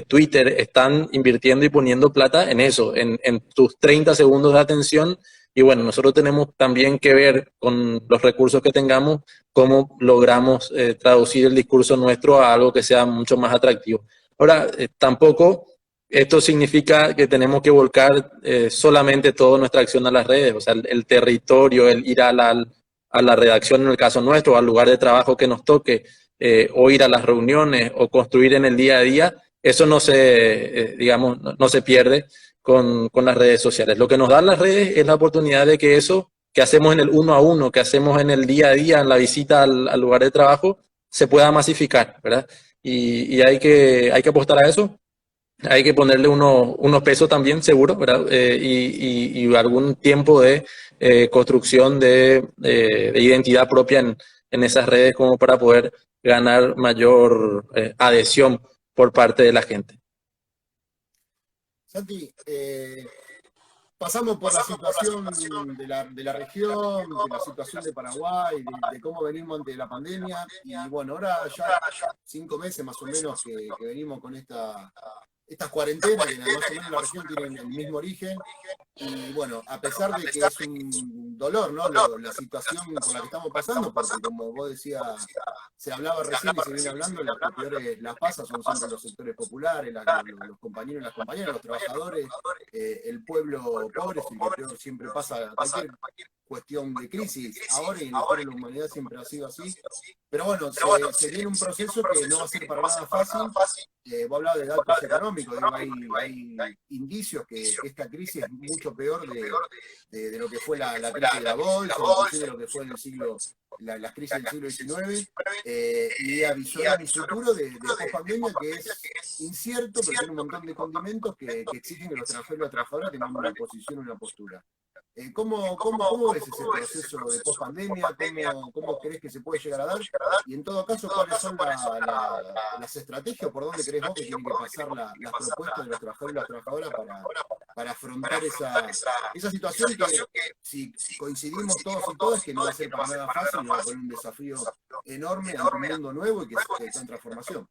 Twitter, están invirtiendo y poniendo plata en eso, en tus 30 segundos de atención. Y bueno, nosotros tenemos también que ver con los recursos que tengamos cómo logramos traducir el discurso nuestro a algo que sea mucho más atractivo. Ahora, tampoco esto significa que tenemos que volcar solamente toda nuestra acción a las redes, o sea, el territorio, el ir a la redacción en el caso nuestro, al lugar de trabajo que nos toque, o ir a las reuniones, o construir en el día a día, eso no se, no se pierde con las redes sociales. Lo que nos dan las redes es la oportunidad de que eso que hacemos en el uno a uno, que hacemos en el día a día, en la visita al lugar de trabajo, se pueda masificar, ¿verdad? Y hay que apostar a eso. Hay que ponerle unos pesos también, seguro, ¿verdad? Y algún tiempo de construcción de identidad propia en esas redes como para poder ganar mayor adhesión por parte de la gente. Santi, pasamos por la situación de la región, de la situación de Paraguay, de cómo venimos ante la pandemia, y bueno, ahora ya 5 meses más o menos que venimos con estas cuarentenas, que más o menos la región tienen el mismo origen, y bueno, a pesar de que es un dolor, ¿no? La situación por la que estamos pasando, porque como vos decías, se hablaba recién y se viene hablando, las que peores las pasas son siempre los sectores populares, los compañeros y las compañeras, los trabajadores, el pueblo pobre es el que peor siempre pasa cualquier cuestión de crisis. Ahora y en la historia de la humanidad siempre ha sido así. Pero bueno, se viene un proceso que no va a ser para nada fácil. Vos hablabas de datos económicos, digo, hay indicios que esta crisis es mucho peor de lo que fue la crisis de la bolsa, de lo que fue las crisis del siglo XIX, y avisar un futuro de post-pandemia que es incierto, pero tiene un montón de condimentos que exigen que los trabajadores y las trabajadoras tengan una posición, una postura. ¿Cómo ves ese proceso de post-pandemia? ¿Cómo crees que se puede llegar a dar? Y en todo caso, ¿cuáles son las estrategias? ¿Por dónde crees vos que tienen que pasar las propuestas de los trabajadores y las trabajadoras para afrontar esa situación que, si coincidimos todos y todas, que no va a ser para nada fácil, va a poner un desafío enorme ante un mundo nuevo y que está en transformación?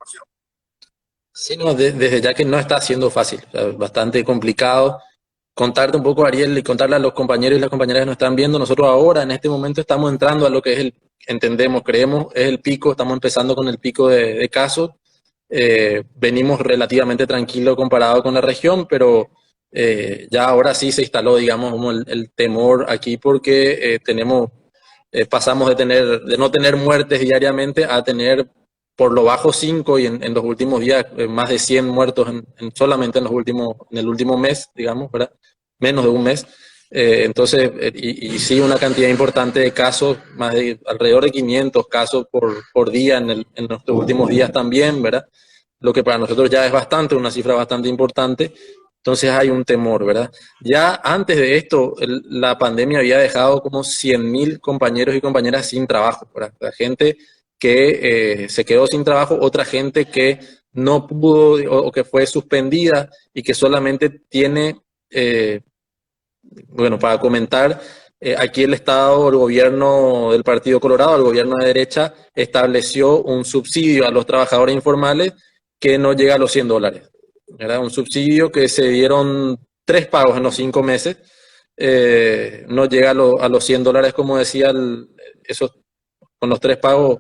Sí, no, desde ya que no está siendo fácil, o sea, bastante complicado. Contarte un poco, Ariel, y contarle a los compañeros y las compañeras que nos están viendo, nosotros ahora, en este momento, estamos entrando a lo que es entendemos, creemos, es el pico, estamos empezando con el pico de casos. Venimos relativamente tranquilos comparado con la región, pero ya ahora sí se instaló, digamos, como el temor aquí porque pasamos de no tener muertes diariamente a tener por lo bajo 5 y en los últimos días más de 100 muertos solamente en el último mes, digamos, ¿verdad? Menos de un mes. Entonces, y sí una cantidad importante de casos, alrededor de 500 casos por día en los últimos días también, ¿verdad? Lo que para nosotros ya es bastante, una cifra bastante importante. Entonces hay un temor, ¿verdad? Ya antes de esto, la pandemia había dejado como 100.000 compañeros y compañeras sin trabajo, ¿verdad? La gente que se quedó sin trabajo, otra gente que no pudo o que fue suspendida y que solamente tiene, bueno, para comentar, aquí el Estado, el gobierno del Partido Colorado, el gobierno de derecha, estableció un subsidio a los trabajadores informales que no llega a los $100, ¿verdad? Un subsidio que se dieron 3 pagos en los 5 meses, no llega a los $100, como decía, esos, con los 3 pagos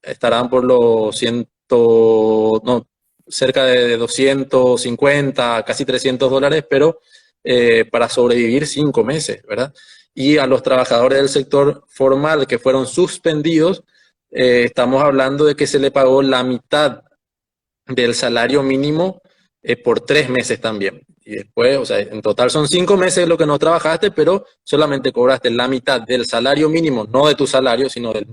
estarán por los cerca de 250, casi $300, pero para sobrevivir 5 meses, ¿verdad? Y a los trabajadores del sector formal que fueron suspendidos, estamos hablando de que se le pagó la mitad del salario mínimo por 3 meses también. Y después, o sea, en total son 5 meses lo que no trabajaste, pero solamente cobraste la mitad del salario mínimo, no de tu salario, sino del...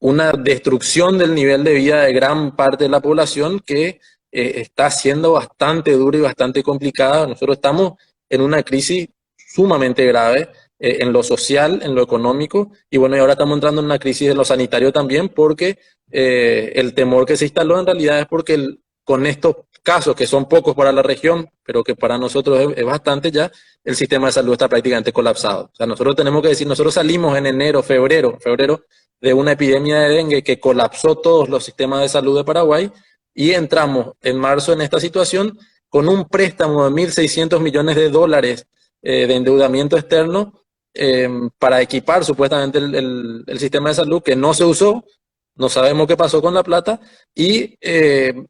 una destrucción del nivel de vida de gran parte de la población que está siendo bastante dura y bastante complicada. Nosotros estamos en una crisis sumamente grave en lo social, en lo económico, y bueno, y ahora estamos entrando en una crisis de lo sanitario también porque el temor que se instaló en realidad es porque con estos casos, que son pocos para la región, pero que para nosotros es bastante ya, el sistema de salud está prácticamente colapsado. O sea, nosotros tenemos que decir, nosotros salimos en febrero, de una epidemia de dengue que colapsó todos los sistemas de salud de Paraguay y entramos en marzo en esta situación con un préstamo de $1.600 millones de endeudamiento externo para equipar supuestamente el sistema de salud que no se usó, no sabemos qué pasó con la plata y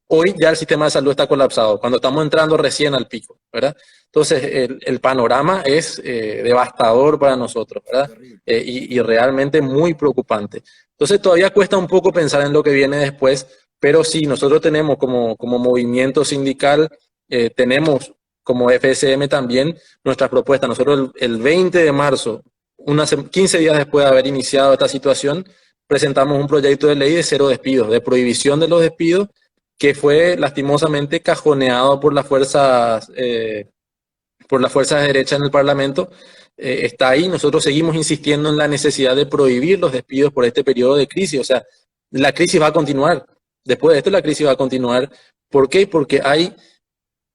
hoy ya el sistema de salud está colapsado, cuando estamos entrando recién al pico, ¿verdad? Entonces el panorama es devastador para nosotros, ¿verdad? Y realmente muy preocupante. Entonces todavía cuesta un poco pensar en lo que viene después, pero sí, nosotros tenemos como movimiento sindical, tenemos como FSM también nuestras propuestas. Nosotros el 20 de marzo, 15 días después de haber iniciado esta situación, presentamos un proyecto de ley de cero despidos, de prohibición de los despidos, que fue lastimosamente cajoneado por las fuerzas de derecha en el Parlamento. Está ahí. Nosotros seguimos insistiendo en la necesidad de prohibir los despidos por este periodo de crisis. O sea, la crisis va a continuar. Después de esto la crisis va a continuar. ¿Por qué? Porque hay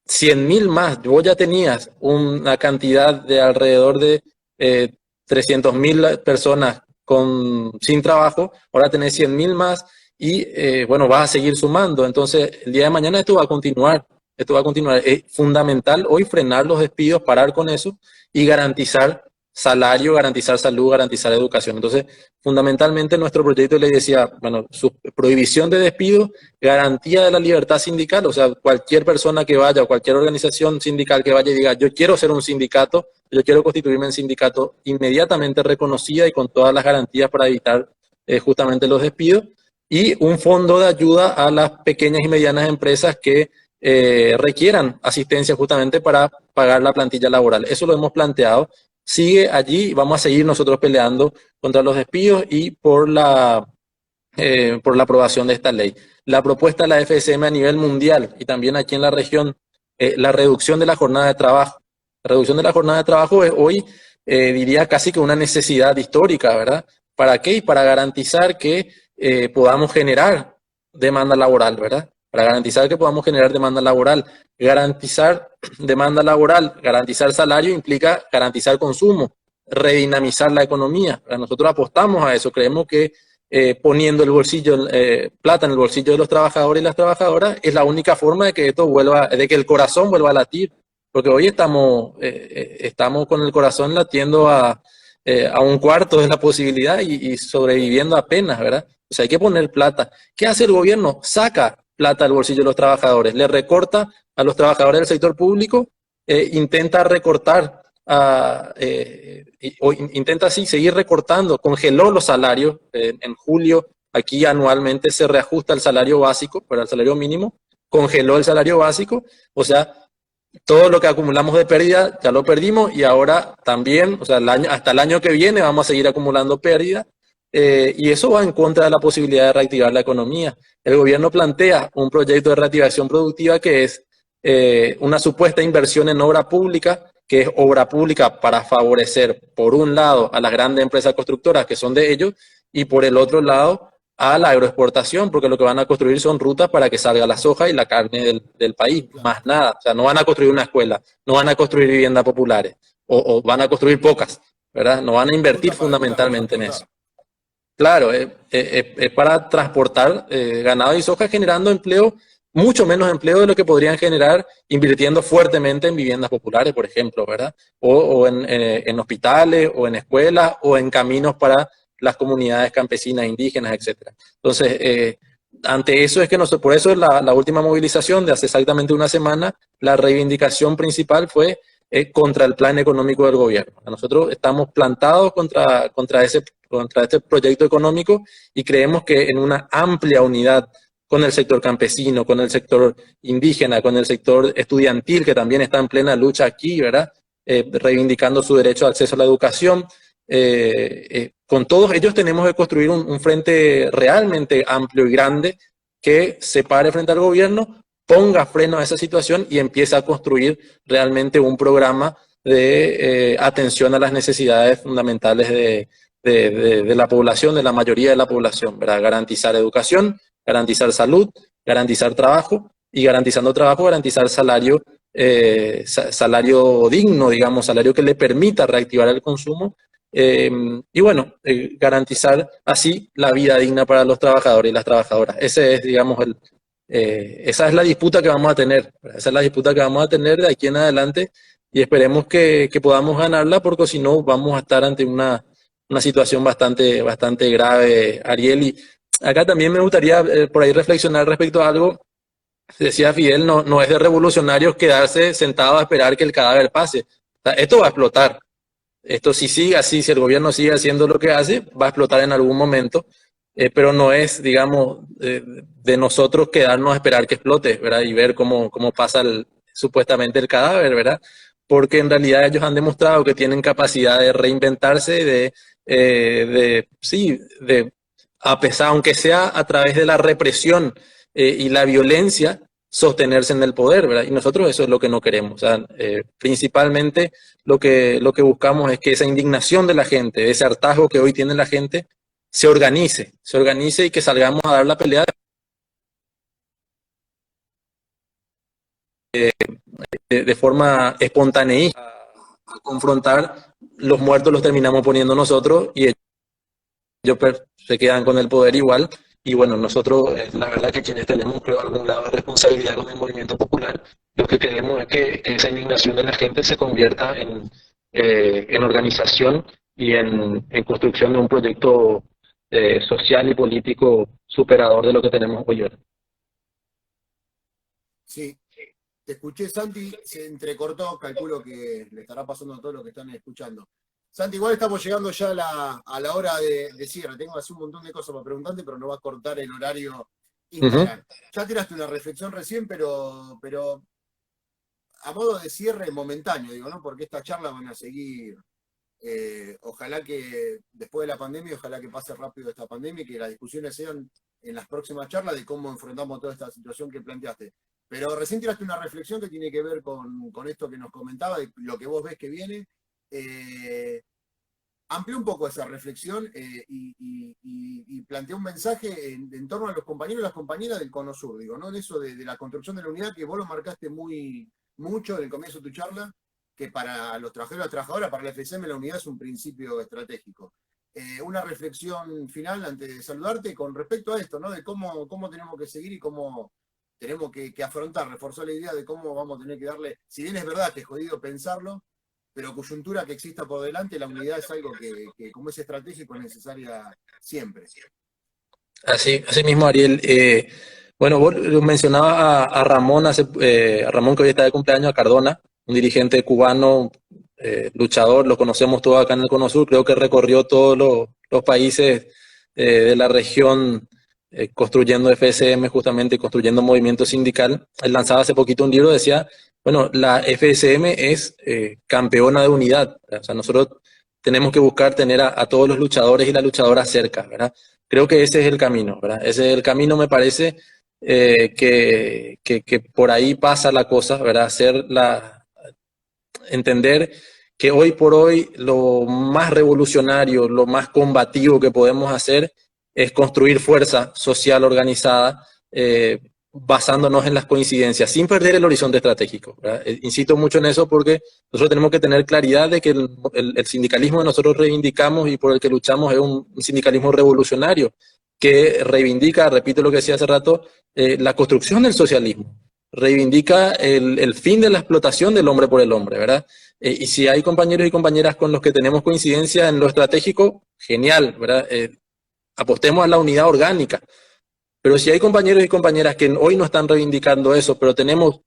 100.000 más. Vos ya tenías una cantidad de alrededor de 300.000 personas sin trabajo, ahora tenés 100.000 más y bueno, vas a seguir sumando. Entonces, el día de mañana esto va a continuar. Esto va a continuar. Es fundamental hoy frenar los despidos, parar con eso y garantizar salario, garantizar salud, garantizar educación. Entonces, fundamentalmente nuestro proyecto de ley decía, bueno, prohibición de despido, garantía de la libertad sindical. O sea, cualquier persona que vaya o cualquier organización sindical que vaya y diga, yo quiero ser un sindicato, yo quiero constituirme en sindicato, inmediatamente reconocida y con todas las garantías para evitar justamente los despidos. Y un fondo de ayuda a las pequeñas y medianas empresas que requieran asistencia justamente para pagar la plantilla laboral. Eso lo hemos planteado. Sigue allí, vamos a seguir nosotros peleando contra los despidos y por la aprobación de esta ley. La propuesta de la FSM a nivel mundial y también aquí en la región, la reducción de la jornada de trabajo. La reducción de la jornada de trabajo es hoy, diría, casi que una necesidad histórica, ¿verdad? ¿Para qué? Y para garantizar que podamos generar demanda laboral, ¿verdad? Para garantizar que podamos generar demanda laboral. Garantizar demanda laboral, garantizar salario implica garantizar consumo, redinamizar la economía. Nosotros apostamos a eso, creemos que poniendo plata en el bolsillo de los trabajadores y las trabajadoras es la única forma de que esto de que el corazón vuelva a latir, porque hoy estamos con el corazón latiendo a un cuarto de la posibilidad y sobreviviendo apenas, ¿verdad? O sea, hay que poner plata. ¿Qué hace el gobierno? Saca plata del bolsillo de los trabajadores, le recorta a los trabajadores del sector público, intenta recortar, intenta así seguir recortando, congeló los salarios. En julio, aquí anualmente se reajusta el salario básico, para el salario mínimo, congeló el salario básico, o sea, todo lo que acumulamos de pérdida ya lo perdimos y ahora también, o sea, hasta el año que viene vamos a seguir acumulando pérdida. Y eso va en contra de la posibilidad de reactivar la economía. El gobierno plantea un proyecto de reactivación productiva que es una supuesta inversión en obra pública, que es obra pública para favorecer, por un lado, a las grandes empresas constructoras que son de ellos, y por el otro lado, a la agroexportación, porque lo que van a construir son rutas para que salga la soja y la carne del país, más nada. O sea, no van a construir una escuela, no van a construir viviendas populares, o van a construir pocas, ¿verdad? No van a invertir fundamentalmente en eso. Claro, es para transportar ganado y soja, generando empleo, mucho menos empleo de lo que podrían generar invirtiendo fuertemente en viviendas populares, por ejemplo, ¿verdad? O en hospitales, o en escuelas, o en caminos para las comunidades campesinas, indígenas, etc. Entonces, ante eso es que por eso es la última movilización de hace exactamente una semana, la reivindicación principal fue contra el plan económico del gobierno. Nosotros estamos plantados contra este proyecto económico y creemos que en una amplia unidad con el sector campesino, con el sector indígena, con el sector estudiantil, que también está en plena lucha aquí, ¿verdad? Reivindicando su derecho al acceso a la educación. Con todos ellos tenemos que construir un frente realmente amplio y grande que se pare frente al gobierno, ponga freno a esa situación y empiece a construir realmente un programa de atención a las necesidades fundamentales de la población, de la mayoría de la población, ¿verdad? Garantizar educación, garantizar salud, garantizar trabajo y garantizando trabajo, garantizar salario digno, digamos, salario que le permita reactivar el consumo y bueno, garantizar así la vida digna para los trabajadores y las trabajadoras. Ese es, digamos, esa es la disputa que vamos a tener. Esa es la disputa que vamos a tener de aquí en adelante y esperemos que podamos ganarla, porque si no vamos a estar ante una situación bastante grave, Ariel. Y acá también me gustaría por ahí reflexionar respecto a algo. Decía Fidel, no es de revolucionarios quedarse sentado a esperar que el cadáver pase. O sea, esto va a explotar. Esto si sigue así, si el gobierno sigue haciendo lo que hace, va a explotar en algún momento. Pero no es, digamos, de nosotros quedarnos a esperar que explote, ¿verdad? Y ver cómo pasa supuestamente el cadáver, ¿verdad? Porque en realidad ellos han demostrado que tienen capacidad de reinventarse, sí, a pesar, aunque sea a través de la represión y la violencia, sostenerse en el poder, ¿verdad? Y nosotros eso es lo que no queremos. O sea, principalmente lo que buscamos es que esa indignación de la gente, ese hartazgo que hoy tiene la gente, se organice y que salgamos a dar la pelea de forma espontánea a confrontar. Los muertos los terminamos poniendo nosotros y ellos se quedan con el poder igual. Y bueno, nosotros, la verdad que quienes tenemos, creo, algún grado de responsabilidad con el movimiento popular, lo que queremos es que esa indignación de la gente se convierta en organización y en construcción de un proyecto social y político superador de lo que tenemos hoy. Sí, te escuché, Santi, se entrecortó, calculo que le estará pasando a todos los que están escuchando. Santi, igual estamos llegando ya a la hora de cierre. Tengo así un montón de cosas para preguntarte, pero no va a cortar el horario integral. Ya tiraste una reflexión recién, pero a modo de cierre momentáneo, digo, ¿no? Porque estas charlas van a seguir. Ojalá que después de la pandemia, ojalá que pase rápido esta pandemia y que las discusiones sean en las próximas charlas de cómo enfrentamos toda esta situación que planteaste. Pero recién tiraste una reflexión que tiene que ver con esto que nos comentaba, de lo que vos ves que viene. Amplió un poco esa reflexión y planteó un mensaje en torno a los compañeros y las compañeras del Cono Sur, digo, ¿no? De eso de la construcción de la unidad, que vos lo marcaste mucho en el comienzo de tu charla, que para los trabajadores y las trabajadoras, para la FSM, la unidad es un principio estratégico. Una reflexión final antes de saludarte con respecto a esto, ¿no? De cómo tenemos que seguir y cómo tenemos que afrontar, reforzar la idea de cómo vamos a tener que darle, si bien es verdad que es jodido pensarlo, pero coyuntura que exista por delante, la unidad es algo que como es estratégico, es necesaria siempre. Así mismo, Ariel. Bueno, vos mencionabas a Ramón, a Ramón que hoy está de cumpleaños, a Cardona, un dirigente cubano, luchador, lo conocemos todos acá en el Cono Sur, creo que recorrió todos los países de la región construyendo FSM, justamente construyendo movimiento sindical. Él lanzaba hace poquito un libro, decía, bueno, la FSM es campeona de unidad, ¿verdad? O sea, nosotros tenemos que buscar tener a todos los luchadores y las luchadoras cerca, ¿verdad? Creo que ese es el camino, ¿verdad? Ese es el camino, me parece, que por ahí pasa la cosa, ¿verdad? Entender que hoy por hoy lo más revolucionario, lo más combativo que podemos hacer es construir fuerza social organizada, basándonos en las coincidencias, sin perder el horizonte estratégico, ¿verdad? Insisto mucho en eso porque nosotros tenemos que tener claridad de que el sindicalismo que nosotros reivindicamos y por el que luchamos es un sindicalismo revolucionario que reivindica, repito lo que decía hace rato, la construcción del socialismo, reivindica el fin de la explotación del hombre por el hombre, ¿verdad? Y si hay compañeros y compañeras con los que tenemos coincidencia en lo estratégico, genial, ¿verdad? Apostemos a la unidad orgánica. Pero si hay compañeros y compañeras que hoy no están reivindicando eso, pero tenemos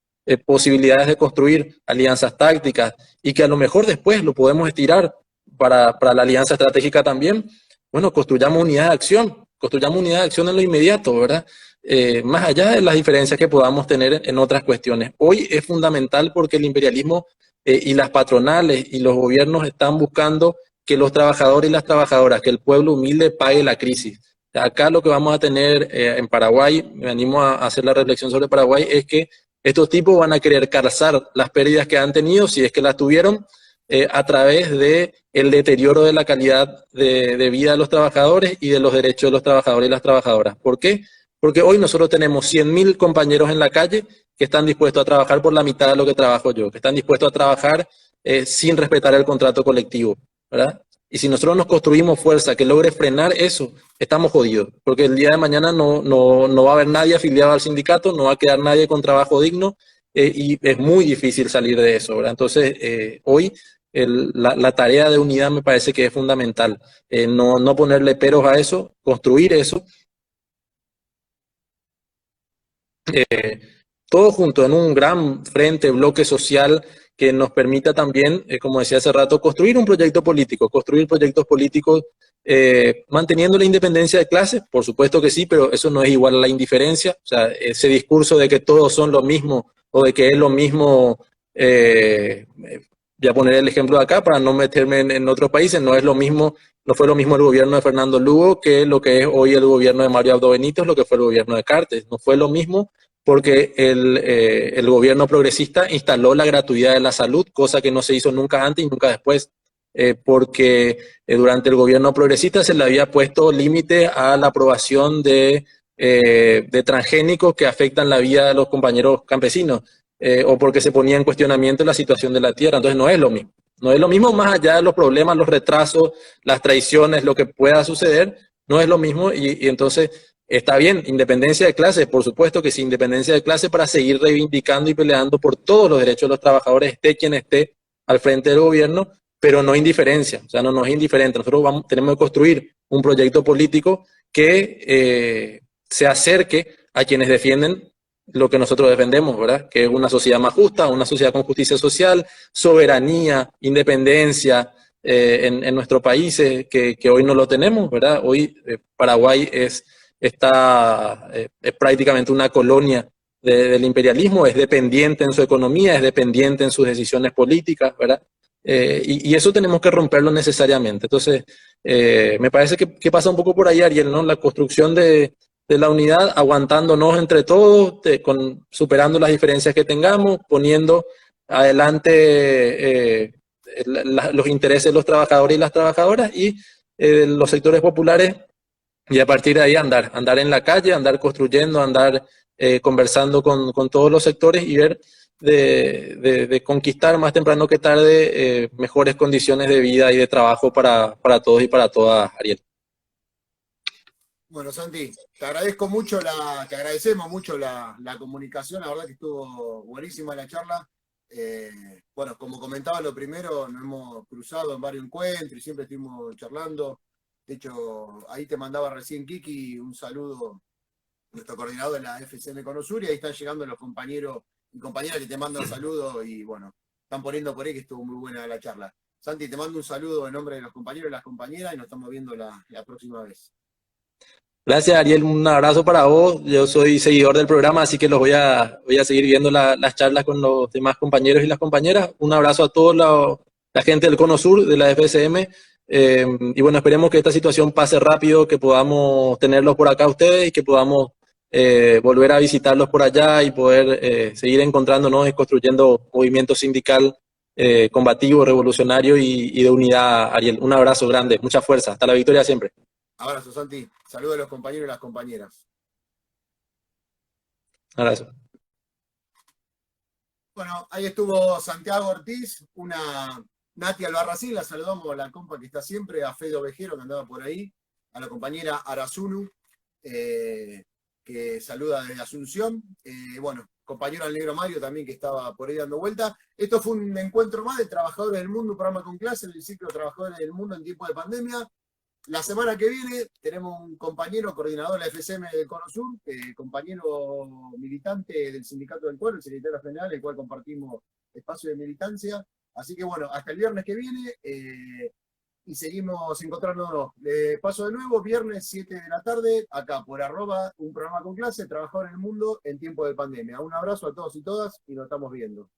posibilidades de construir alianzas tácticas y que a lo mejor después lo podemos estirar para la alianza estratégica también, bueno, construyamos unidad de acción en lo inmediato, ¿verdad? Más allá de las diferencias que podamos tener en otras cuestiones. Hoy es fundamental porque el imperialismo y las patronales y los gobiernos están buscando que los trabajadores y las trabajadoras, que el pueblo humilde pague la crisis. Acá lo que vamos a tener en Paraguay, me animo a hacer la reflexión sobre Paraguay, es que estos tipos van a querer calzar las pérdidas que han tenido, si es que las tuvieron, a través de el deterioro de la calidad de vida de los trabajadores y de los derechos de los trabajadores y las trabajadoras. ¿Por qué? Porque hoy nosotros tenemos 100.000 compañeros en la calle que están dispuestos a trabajar por la mitad de lo que trabajo yo, que están dispuestos a trabajar sin respetar el contrato colectivo, ¿verdad? Y si nosotros nos construimos fuerza que logre frenar eso, estamos jodidos, porque el día de mañana no va a haber nadie afiliado al sindicato, no va a quedar nadie con trabajo digno y es muy difícil salir de eso, ¿verdad? Entonces, hoy la tarea de unidad me parece que es fundamental, no ponerle peros a eso, construir eso, todo junto en un gran frente, bloque social que nos permita también, como decía hace rato, construir un proyecto político, construir proyectos políticos manteniendo la independencia de clases, por supuesto que sí, pero eso no es igual a la indiferencia. O sea, ese discurso de que todos son lo mismo o de que es lo mismo, voy a poner el ejemplo de acá para no meterme en otros países, no es lo mismo, no fue lo mismo el gobierno de Fernando Lugo que lo que es hoy el gobierno de Mario Abdo Benito, lo que fue el gobierno de Cartes, no fue lo mismo porque el gobierno progresista instaló la gratuidad de la salud, cosa que no se hizo nunca antes y nunca después, porque durante el gobierno progresista se le había puesto límite a la aprobación de transgénicos que afectan la vida de los compañeros campesinos, o porque se ponía en cuestionamiento la situación de la tierra. Entonces no es lo mismo. No es lo mismo más allá de los problemas, los retrasos, las traiciones, lo que pueda suceder, no es lo mismo y entonces está bien, independencia de clase, por supuesto que sí, independencia de clase para seguir reivindicando y peleando por todos los derechos de los trabajadores, esté quien esté al frente del gobierno, pero no indiferencia, o sea, no nos es indiferente. Nosotros tenemos que construir un proyecto político que se acerque a quienes defienden lo que nosotros defendemos, ¿verdad? Que es una sociedad más justa, una sociedad con justicia social, soberanía, independencia en nuestros países, que hoy no lo tenemos, ¿verdad? Hoy Paraguay es prácticamente una colonia del imperialismo, es dependiente en su economía, es dependiente en sus decisiones políticas, ¿verdad? Y eso tenemos que romperlo necesariamente. Entonces, me parece que pasa un poco por ahí, Ariel, ¿no? La construcción de la unidad, aguantándonos entre todos, superando las diferencias que tengamos, poniendo adelante los intereses de los trabajadores y las trabajadoras y los sectores populares, y a partir de ahí andar en la calle, andar construyendo, andar conversando con todos los sectores y ver de conquistar más temprano que tarde mejores condiciones de vida y de trabajo para todos y para todas, Ariel. Bueno, Santi, te agradecemos mucho la comunicación, la verdad que estuvo buenísima la charla. Bueno, como comentaba lo primero, nos hemos cruzado en varios encuentros y siempre estuvimos charlando. De hecho, ahí te mandaba recién Kiki un saludo, nuestro coordinador de la FCM Conosur, y ahí están llegando los compañeros y compañeras que te mandan saludos y bueno, están poniendo por ahí que estuvo muy buena la charla. Santi, te mando un saludo en nombre de los compañeros y las compañeras y nos estamos viendo la próxima vez. Gracias, Ariel. Un abrazo para vos. Yo soy seguidor del programa, así que voy a seguir viendo las charlas con los demás compañeros y las compañeras. Un abrazo a toda la gente del Cono Sur, de la FSM. Y bueno, esperemos que esta situación pase rápido, que podamos tenerlos por acá ustedes y que podamos volver a visitarlos por allá y poder seguir encontrándonos y construyendo movimiento sindical combativo, revolucionario y de unidad, Ariel. Un abrazo grande, mucha fuerza. Hasta la victoria siempre. Abrazo, Santi. Saludos a los compañeros y las compañeras. Un abrazo. Bueno, ahí estuvo Santiago Ortiz, Nati Albarracín, la saludamos a la compa que está siempre, a Fede Ovejero que andaba por ahí, a la compañera Arazunu, que saluda desde Asunción, bueno, compañero al negro Mario también que estaba por ahí dando vuelta. Esto fue un encuentro más de Trabajadores del Mundo, un programa con clase en el ciclo Trabajadores del Mundo en tiempo de pandemia. La semana que viene tenemos un compañero coordinador de la FSM del Cono Sur, compañero militante del Sindicato del Pueblo, el secretario general, el cual compartimos espacio de militancia. Así que bueno, hasta el viernes que viene y seguimos encontrándonos. Paso de nuevo, viernes 7 de la tarde, acá por @ un programa con clase, Trabajador en el Mundo en tiempo de pandemia. Un abrazo a todos y todas y nos estamos viendo.